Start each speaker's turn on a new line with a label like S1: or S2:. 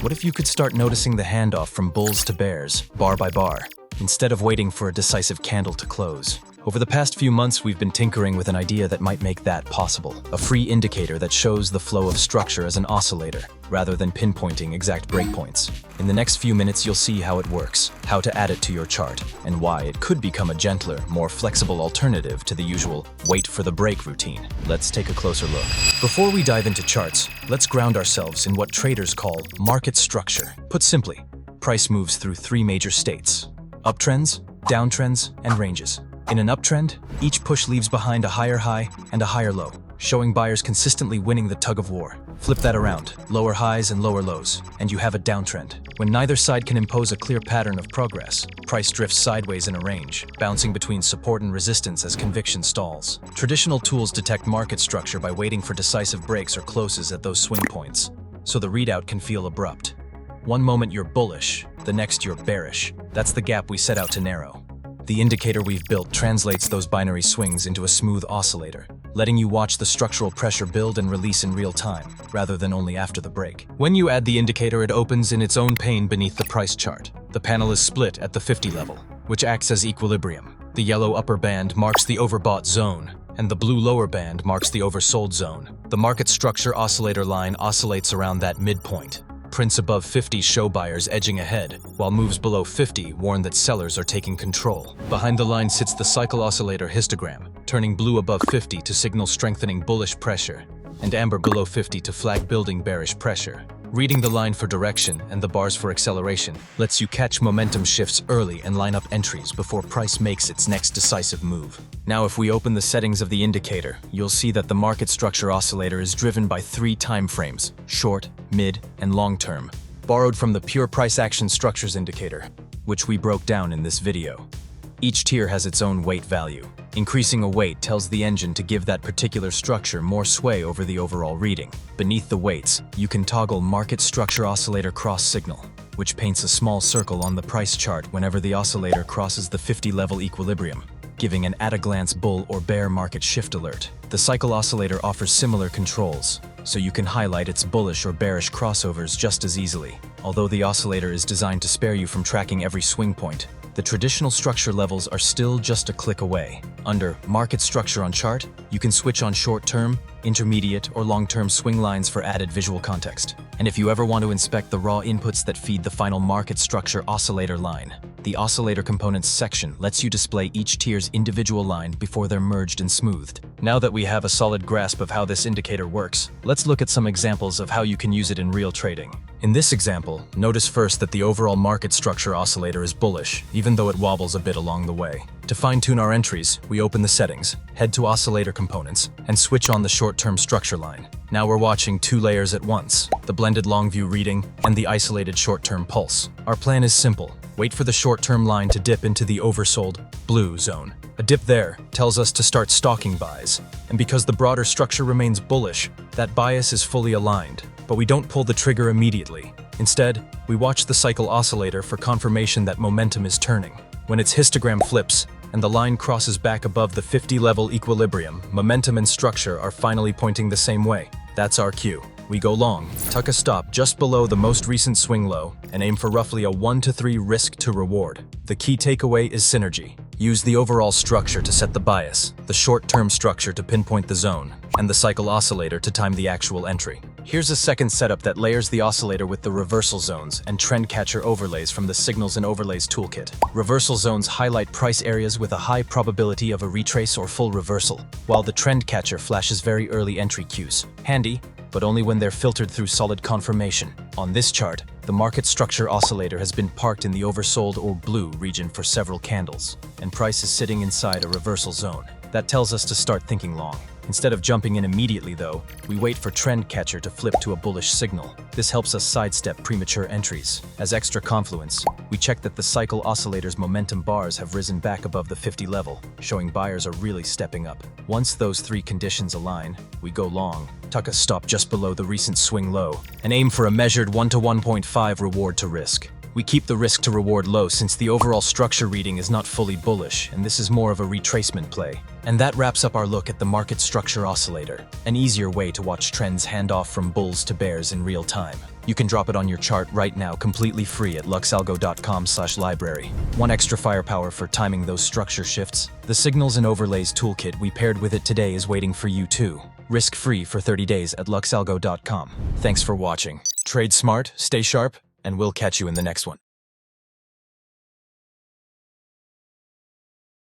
S1: What if you could start noticing the handoff from bulls to bears, bar by bar, instead of waiting for a decisive candle to close? Over the past few months, we've been tinkering with an idea that might make that possible. A free indicator that shows the flow of structure as an oscillator, rather than pinpointing exact breakpoints. In the next few minutes, you'll see how it works, how to add it to your chart, and why it could become a gentler, more flexible alternative to the usual wait for the break routine. Let's take a closer look. Before we dive into charts, let's ground ourselves in what traders call market structure. Put simply, price moves through three major states: uptrends, downtrends, and ranges. In an uptrend, each push leaves behind a higher high and a higher low, showing buyers consistently winning the tug of war. Flip that around, lower highs and lower lows, and you have a downtrend. When neither side can impose a clear pattern of progress, price drifts sideways in a range, bouncing between support and resistance as conviction stalls. Traditional tools detect market structure by waiting for decisive breaks or closes at those swing points, so the readout can feel abrupt. One moment you're bullish, the next you're bearish. That's the gap we set out to narrow. The indicator we've built translates those binary swings into a smooth oscillator, letting you watch the structural pressure build and release in real time, rather than only after the break. When you add the indicator, it opens in its own pane beneath the price chart. The panel is split at the 50 level, which acts as equilibrium. The yellow upper band marks the overbought zone, and the blue lower band marks the oversold zone. The market structure oscillator line oscillates around that midpoint. Prints above 50 show buyers edging ahead, while moves below 50 warn that sellers are taking control. Behind the line sits the cycle oscillator histogram, turning blue above 50 to signal strengthening bullish pressure, and amber below 50 to flag building bearish pressure. Reading the line for direction and the bars for acceleration lets you catch momentum shifts early and line up entries before price makes its next decisive move. Now, if we open the settings of the indicator, you'll see that the market structure oscillator is driven by three time frames: short, mid, and long term, borrowed from the pure price action structures indicator, which we broke down in this video. Each tier has its own weight value. Increasing a weight tells the engine to give that particular structure more sway over the overall reading. Beneath the weights, you can toggle Market Structure Oscillator Cross Signal, which paints a small circle on the price chart whenever the oscillator crosses the 50-level equilibrium, giving an at-a-glance bull or bear market shift alert. The cycle oscillator offers similar controls, so you can highlight its bullish or bearish crossovers just as easily. Although the oscillator is designed to spare you from tracking every swing point, the traditional structure levels are still just a click away. Under Market Structure on Chart, you can switch on short-term, intermediate, or long-term swing lines for added visual context. And if you ever want to inspect the raw inputs that feed the final Market Structure Oscillator line, the Oscillator Components section lets you display each tier's individual line before they're merged and smoothed. Now that we have a solid grasp of how this indicator works, let's look at some examples of how you can use it in real trading. In this example, notice first that the overall market structure oscillator is bullish, even though it wobbles a bit along the way. To fine-tune our entries, we open the settings, head to Oscillator Components, and switch on the short-term structure line. Now we're watching two layers at once, the blended long view reading and the isolated short-term pulse. Our plan is simple. Wait for the short-term line to dip into the oversold blue zone. A dip there tells us to start stalking buys, and because the broader structure remains bullish, that bias is fully aligned. But we don't pull the trigger immediately. Instead, we watch the cycle oscillator for confirmation that momentum is turning. When its histogram flips and the line crosses back above the 50-level equilibrium, momentum and structure are finally pointing the same way. That's our cue. We go long, tuck a stop just below the most recent swing low, and aim for roughly a 1-to-3 risk to reward. The key takeaway is synergy. Use the overall structure to set the bias, the short-term structure to pinpoint the zone, and the cycle oscillator to time the actual entry. Here's a second setup that layers the oscillator with the reversal zones and trend catcher overlays from the Signals and Overlays toolkit. Reversal zones highlight price areas with a high probability of a retrace or full reversal, while the trend catcher flashes very early entry cues. Handy, but only when they're filtered through solid confirmation. On this chart, the market structure oscillator has been parked in the oversold or blue region for several candles, and price is sitting inside a reversal zone. That tells us to start thinking long. Instead of jumping in immediately though, we wait for trend catcher to flip to a bullish signal. This helps us sidestep premature entries. As extra confluence, we check that the cycle oscillator's momentum bars have risen back above the 50 level, showing buyers are really stepping up. Once those three conditions align, we go long, tuck a stop just below the recent swing low, and aim for a measured 1 to 1.5 reward to risk. We keep the risk to reward low since the overall structure reading is not fully bullish, and this is more of a retracement play. And that wraps up our look at the Market Structure Oscillator, an easier way to watch trends hand off from bulls to bears in real time. You can drop it on your chart right now completely free at LuxAlgo.com/library. One extra firepower for timing those structure shifts. The Signals and Overlays toolkit we paired with it today is waiting for you too. Risk-free for 30 days at LuxAlgo.com. Thanks for watching. Trade smart, stay sharp, and we'll catch you in the next one.